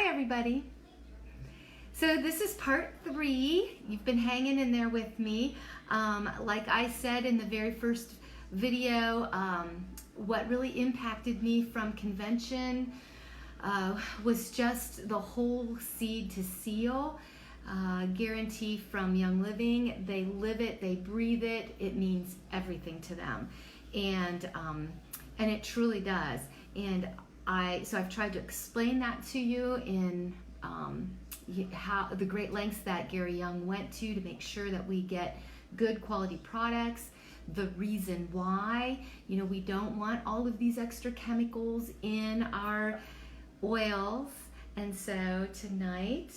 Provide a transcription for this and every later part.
Hi everybody. So this is part 3. You've been hanging in there with me. Like I said in the very first video, what really impacted me from convention was just the whole seed to seal guarantee from Young Living. They live it, they breathe it. It means everything to them, and it truly does. And so I've tried to explain that to you in how the great lengths that Gary Young went to make sure that we get good quality products. The reason why, we don't want all of these extra chemicals in our oils. And so tonight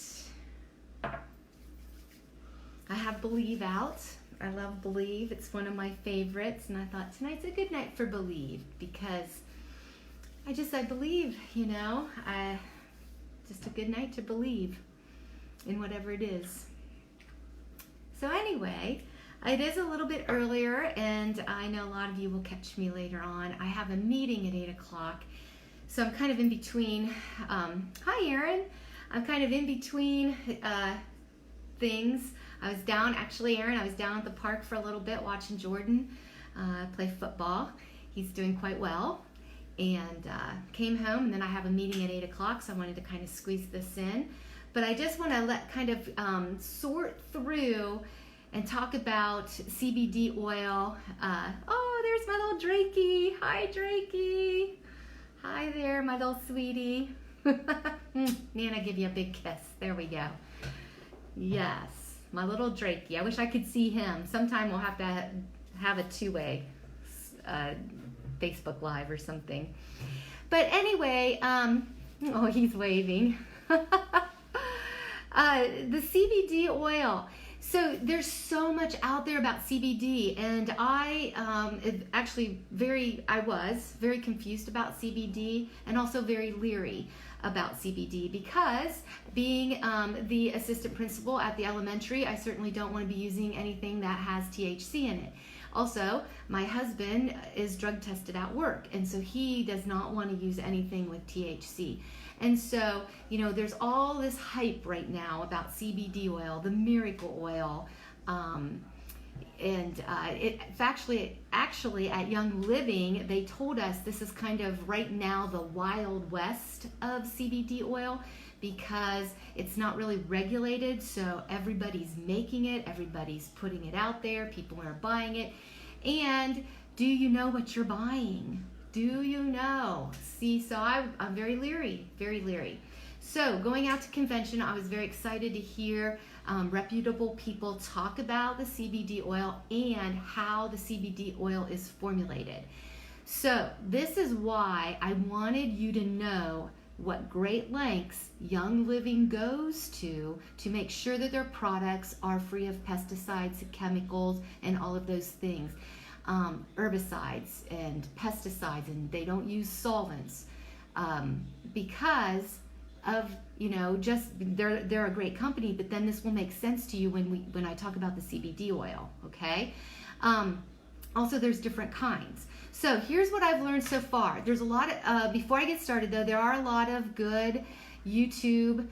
I have Believe out. I love Believe. It's one of my favorites, and I thought tonight's a good night for Believe because I believe, just a good night to believe in whatever it is. So anyway, it is a little bit earlier, and I know a lot of you will catch me later on. I have a meeting at 8 o'clock, so I'm kind of in between. Hi, Erin. I'm kind of in between things. I was down, actually, Erin, I was down at the park for a little bit watching Jordan play football. He's doing quite well. And came home, and then I have a meeting at 8 o'clock, so I wanted to kind of squeeze this in. But I just want to sort through and talk about CBD oil. Oh, there's my little Drakey. Hi, Drakey. Hi there, my little sweetie. Nana, give you a big kiss. There we go. Yes, my little Drakey. I wish I could see him. Sometime we'll have to have a two-way Facebook Live or something. But anyway, oh, he's waving. The CBD oil. So there's so much out there about CBD, and I was very confused about CBD and also very leery about CBD because being the assistant principal at the elementary, I certainly don't want to be using anything that has THC in it. Also, my husband is drug tested at work, and so he does not want to use anything with THC. And so, there's all this hype right now about CBD oil, the miracle oil, it's actually at Young Living, they told us this is kind of right now the Wild West of CBD oil because it's not really regulated, so everybody's making it, everybody's putting it out there, people are buying it. And do you know what you're buying? Do you know? See, so I'm very leery, very leery. So going out to convention, I was very excited to hear reputable people talk about the CBD oil and how the CBD oil is formulated. So this is why I wanted you to know what great lengths Young Living goes to make sure that their products are free of pesticides, chemicals, and all of those things. Herbicides and pesticides, and they don't use solvents because of, just they're a great company, but then this will make sense to you when I talk about the CBD oil, okay? Also, there's different kinds. So here's what I've learned so far. There's a lot of, before I get started though, there are a lot of good Facebook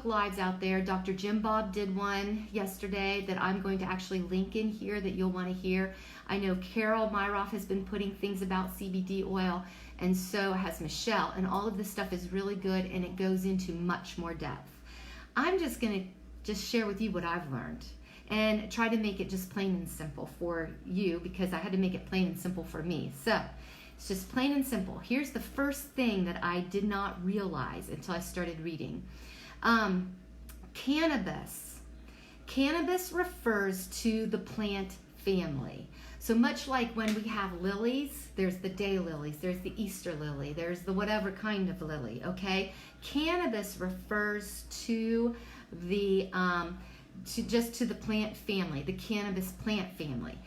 Lives out there. Dr. Jim Bob did one yesterday that I'm going to actually link in here that you'll want to hear. I know Carol Myroff has been putting things about CBD oil, and so has Michelle, and all of this stuff is really good, and it goes into much more depth. I'm just going to share with you what I've learned and try to make it just plain and simple for you because I had to make it plain and simple for me. So it's just plain and simple. Here's the first thing that I did not realize until I started reading. Cannabis. Cannabis refers to the plant family. So much like when we have lilies, there's the daylilies, there's the Easter lily, there's the whatever kind of lily, okay? Cannabis refers to the to the plant family, the cannabis plant family.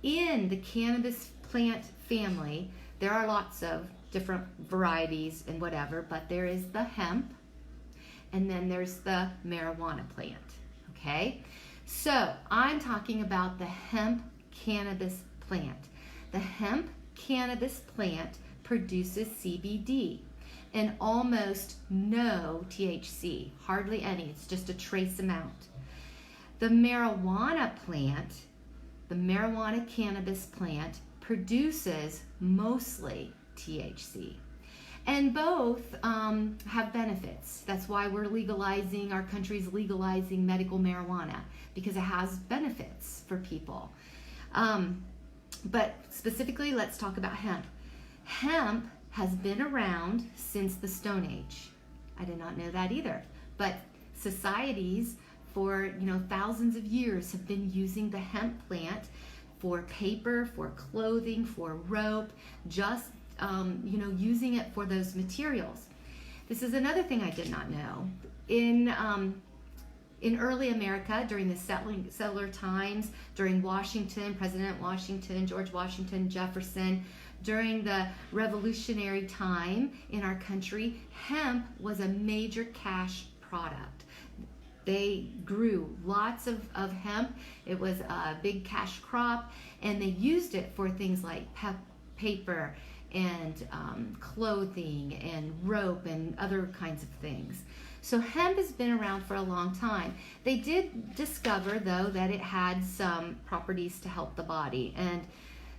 In the cannabis plant family, there are lots of different varieties and whatever, but there is the hemp, and then there's the marijuana plant, okay? So I'm talking about the hemp cannabis plant. The hemp cannabis plant produces CBD. and almost no THC, hardly any. It's just a trace amount. The marijuana plant, the marijuana cannabis plant, produces mostly THC. And both have benefits. That's why we're legalizing, our country's legalizing medical marijuana, because it has benefits for people. But specifically, let's talk about hemp. Hemp has been around since the Stone Age. I did not know that either. But societies for thousands of years have been using the hemp plant for paper, for clothing, for rope, just using it for those materials. This is another thing I did not know. In early America, during the settler times, during Washington, President Washington, George Washington, Jefferson, during the revolutionary time in our country, hemp was a major cash product. They grew lots of hemp. It was a big cash crop, and they used it for things like paper and clothing and rope and other kinds of things. So hemp has been around for a long time. They did discover, though, that it had some properties to help the body. And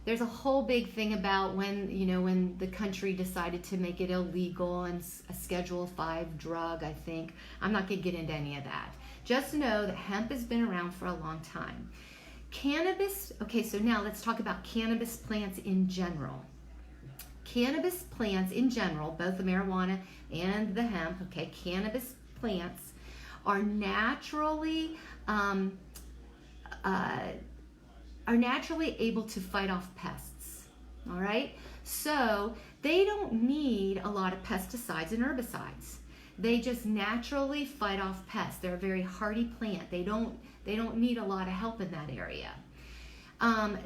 there's a whole big thing about when the country decided to make it illegal and a Schedule 5 drug, I think. I'm not going to get into any of that. Just know that hemp has been around for a long time. Cannabis, okay, so now let's talk about cannabis plants in general. Cannabis plants in general, both the marijuana and the hemp, okay, cannabis plants are naturally able to fight off pests, all right? So they don't need a lot of pesticides and herbicides. They just naturally fight off pests. They're a very hardy plant. They don't need a lot of help in that area.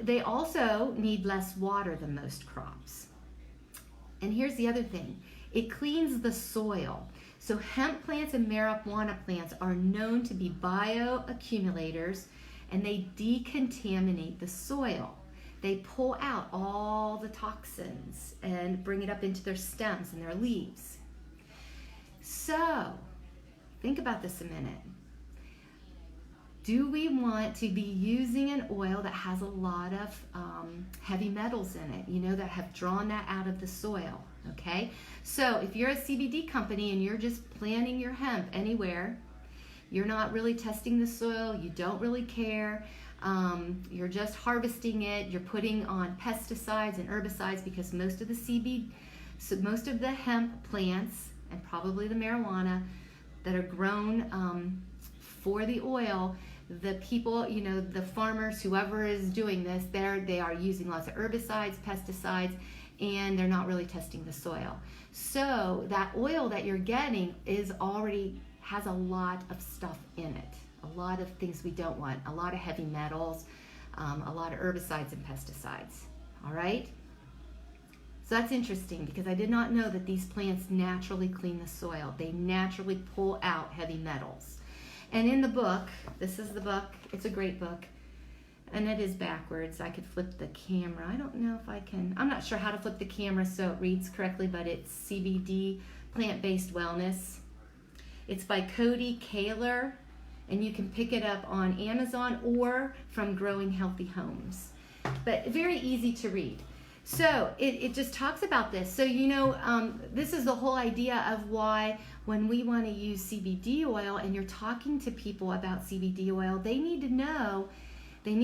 They also need less water than most crops. And here's the other thing. It cleans the soil. So hemp plants and marijuana plants are known to be bioaccumulators, and they decontaminate the soil. They pull out all the toxins and bring it up into their stems and their leaves. So, think about this a minute. Do we want to be using an oil that has a lot of heavy metals in it, that have drawn that out of the soil, okay? So if you're a CBD company and you're just planting your hemp anywhere, you're not really testing the soil, you don't really care, you're just harvesting it, you're putting on pesticides and herbicides, because most of the hemp plants and probably the marijuana that are grown for the oil, the people, the farmers, whoever is doing this, they are using lots of herbicides, pesticides, and they're not really testing the soil. So that oil that you're getting has a lot of stuff in it, a lot of things we don't want, a lot of heavy metals, a lot of herbicides and pesticides, all right? So that's interesting, because I did not know that these plants naturally clean the soil. They naturally pull out heavy metals. And in the book, this is the book, it's a great book, and it is backwards. I could flip the camera. I don't know if I can. I'm not sure how to flip the camera so it reads correctly, but it's CBD, Plant-Based Wellness. It's by Cody Kaler, and you can pick it up on Amazon or from Growing Healthy Homes. But very easy to read. So it just talks about this. So, this is the whole idea of why when we want to use CBD oil and you're talking to people about CBD oil, they need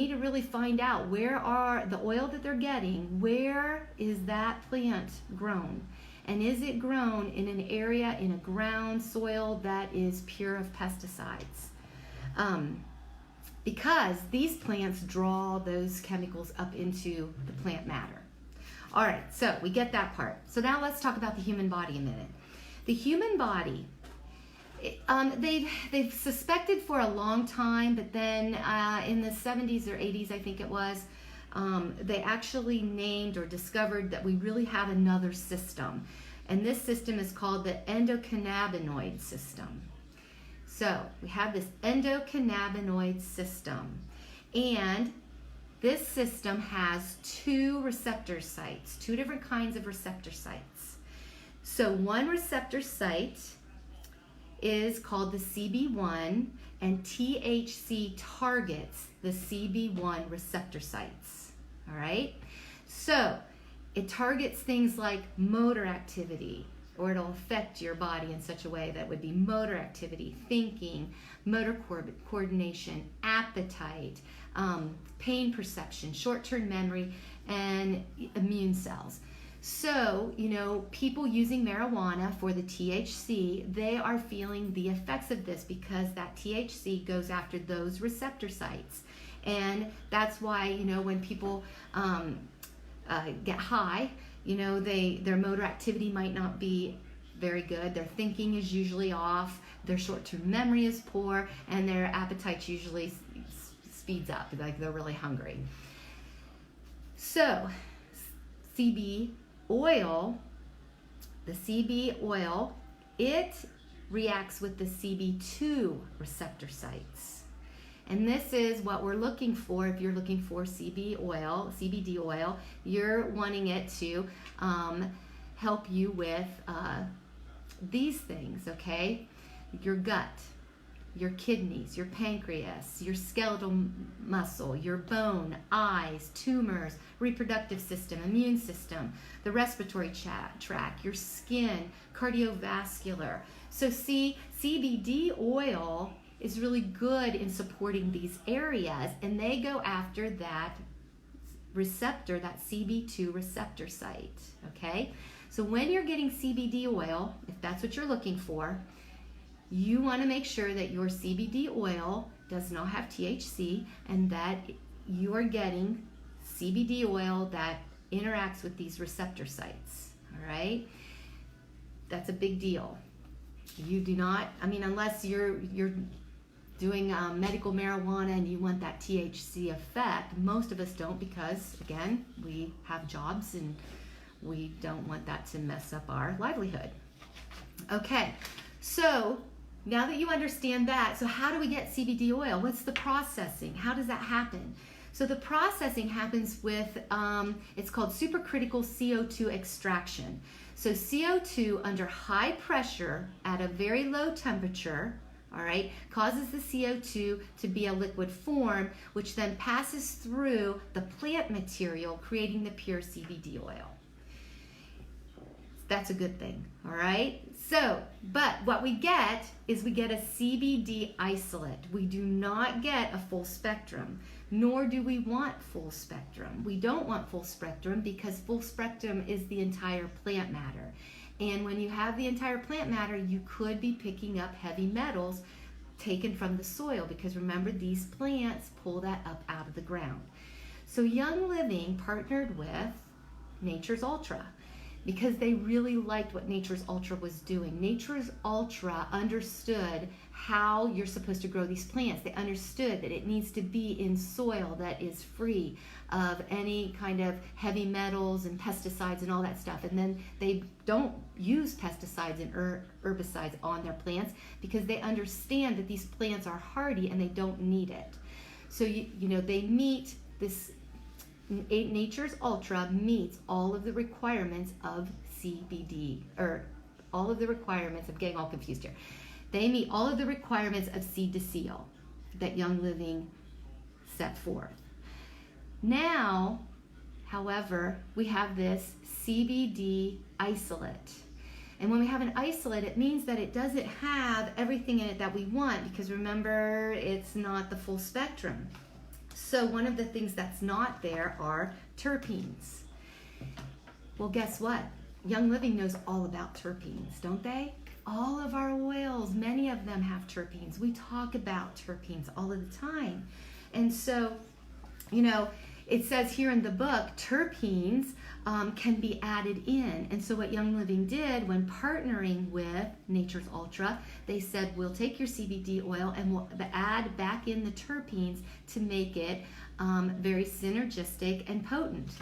to really find out where are the oil that they're getting, where is that plant grown? And is it grown in an area, in a ground soil that is pure of pesticides? Because these plants draw those chemicals up into the plant matter. All right, so we get that part. So now let's talk about the human body a minute. The human body, they've suspected for a long time, but then in the 70s or 80s, I think it was, they actually named or discovered that we really have another system. And this system is called the endocannabinoid system. So we have this endocannabinoid system. And this system has two receptor sites, two different kinds of receptor sites. So one receptor site is called the CB1, and THC targets the CB1 receptor sites. All right? So it targets things like motor activity, or it'll affect your body in such a way that would be motor activity, thinking, motor coordination, appetite, pain perception, short-term memory, and immune cells. So, people using marijuana for the THC, they are feeling the effects of this because that THC goes after those receptor sites. And that's why, when people get high, their motor activity might not be very good. Their thinking is usually off. Their short-term memory is poor, and their appetite usually speeds up, like they're really hungry. So, CB oil, the CB oil, it reacts with the CB2 receptor sites. And this is what we're looking for. If you're looking for CBD oil, you're wanting it to help you with these things, okay? Your gut, your kidneys, your pancreas, your skeletal muscle, your bone, eyes, tumors, reproductive system, immune system, the respiratory tract, your skin, cardiovascular. So see, CBD oil is really good in supporting these areas, and they go after that receptor, that CB2 receptor site, okay? So when you're getting CBD oil, if that's what you're looking for, you want to make sure that your CBD oil does not have THC and that you are getting CBD oil that interacts with these receptor sites, all right? That's a big deal. You do not, unless you're doing medical marijuana and you want that THC effect, most of us don't because, again, we have jobs and we don't want that to mess up our livelihood. Okay, so now that you understand that, so how do we get CBD oil? What's the processing? How does that happen? So the processing happens with, it's called supercritical CO2 extraction. So CO2 under high pressure at a very low temperature, all right, causes the CO2 to be a liquid form, which then passes through the plant material, creating the pure CBD oil. That's a good thing, all right? So, but what we get is we get a CBD isolate. We do not get a full spectrum, nor do we want full spectrum. We don't want full spectrum because full spectrum is the entire plant matter. And when you have the entire plant matter, you could be picking up heavy metals taken from the soil because remember, these plants pull that up out of the ground. So Young Living partnered with Nature's Ultra because they really liked what Nature's Ultra was doing. Nature's Ultra understood how you're supposed to grow these plants. They understood that it needs to be in soil that is free of any kind of heavy metals and pesticides and all that stuff. And then they don't use pesticides and herbicides on their plants because they understand that these plants are hardy and they don't need it. So, they meet this. Nature's Ultra meets all of the requirements of CBD, or all of the requirements, I'm getting all confused here. They meet all of the requirements of seed to seal that Young Living set forth. Now, however, we have this CBD isolate. And when we have an isolate, it means that it doesn't have everything in it that we want because remember, it's not the full spectrum. So one of the things that's not there are terpenes. Well, guess what? Young Living knows all about terpenes, don't they? All of our oils, many of them have terpenes. We talk about terpenes all of the time. And so, it says here in the book, terpenes can be added in. And so what Young Living did when partnering with Nature's Ultra, they said, we'll take your CBD oil and we'll add back in the terpenes to make it very synergistic and potent.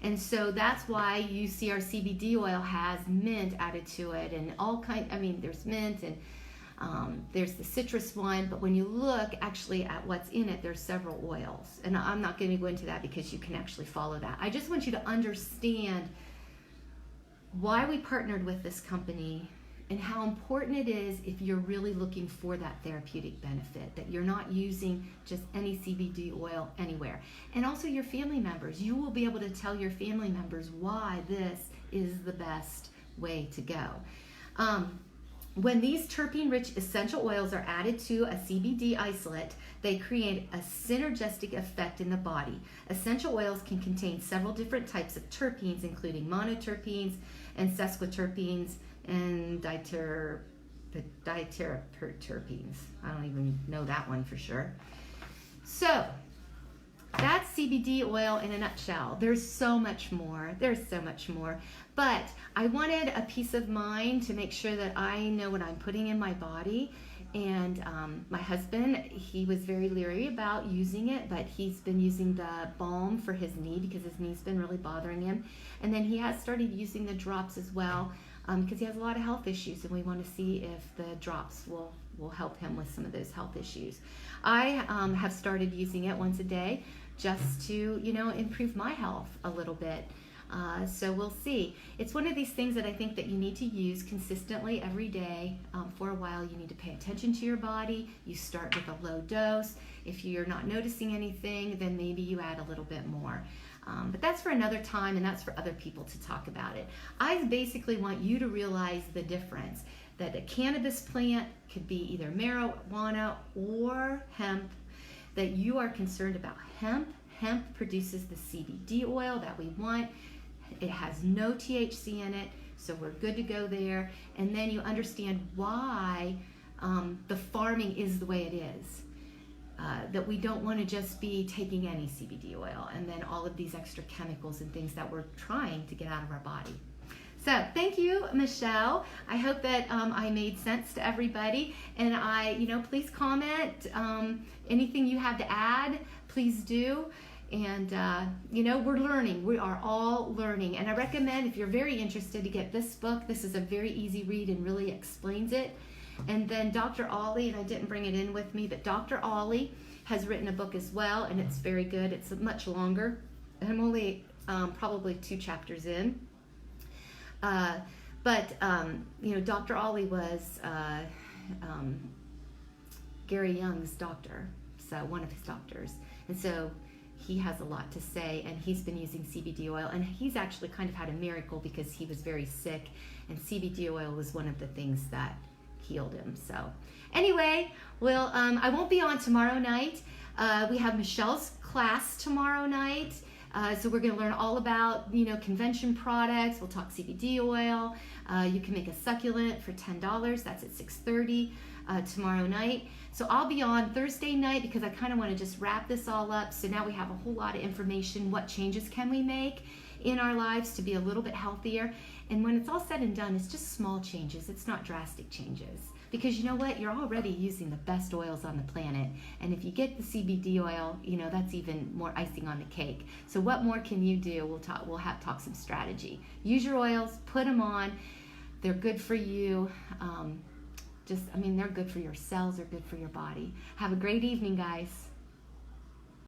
And so that's why you see our CBD oil has mint added to it and there's mint and there's the citrus one, but when you look actually at what's in it, there's several oils. And I'm not going to go into that because you can actually follow that. I just want you to understand why we partnered with this company and how important it is if you're really looking for that therapeutic benefit, that you're not using just any CBD oil anywhere. And also your family members. You will be able to tell your family members why this is the best way to go. When these terpene-rich essential oils are added to a CBD isolate, they create a synergistic effect in the body. Essential oils can contain several different types of terpenes, including monoterpenes and sesquiterpenes and diterpenes. I don't even know that one for sure. So that's CBD oil in a nutshell. There's so much more. But I wanted a peace of mind to make sure that I know what I'm putting in my body. And my husband, he was very leery about using it, but he's been using the balm for his knee because his knee's been really bothering him. And then he has started using the drops as well because he has a lot of health issues, and we want to see if the drops will help him with some of those health issues. I have started using it once a day just to, improve my health a little bit. So we'll see. It's one of these things that I think that you need to use consistently every day. For a while, you need to pay attention to your body. You start with a low dose. If you're not noticing anything, then maybe you add a little bit more. But that's for another time, and that's for other people to talk about it. I basically want you to realize the difference, that a cannabis plant could be either marijuana or hemp, that you are concerned about hemp. Hemp produces the CBD oil that we want. It has no THC in it, so we're good to go there. And then you understand why the farming is the way it is. That we don't want to just be taking any CBD oil and then all of these extra chemicals and things that we're trying to get out of our body. So thank you, Michelle. I hope that I made sense to everybody. And please comment. Anything you have to add, please do. And, we're learning. We are all learning. And I recommend, if you're very interested, to get this book. This is a very easy read and really explains it. And then Dr. Ollie, and I didn't bring it in with me, but Dr. Ollie has written a book as well, and it's very good. It's much longer. And I'm only probably 2 chapters in. Dr. Ollie was Gary Young's doctor, so one of his doctors. And so he has a lot to say, and he's been using CBD oil, and he's actually kind of had a miracle because he was very sick, and CBD oil was one of the things that healed him. So anyway, I won't be on tomorrow night. We have Michelle's class tomorrow night. So we're going to learn all about, convention products. We'll talk CBD oil. You can make a succulent for $10. That's at 6:30 tomorrow night. So I'll be on Thursday night because I kind of want to just wrap this all up. So now we have a whole lot of information. What changes can we make in our lives to be a little bit healthier? And when it's all said and done, it's just small changes. It's not drastic changes. Because you know what? You're already using the best oils on the planet. And if you get the CBD oil, that's even more icing on the cake. So what more can you do? We'll talk some strategy. Use your oils, put them on. They're good for you. They're good for your cells. They're good for your body. Have a great evening, guys.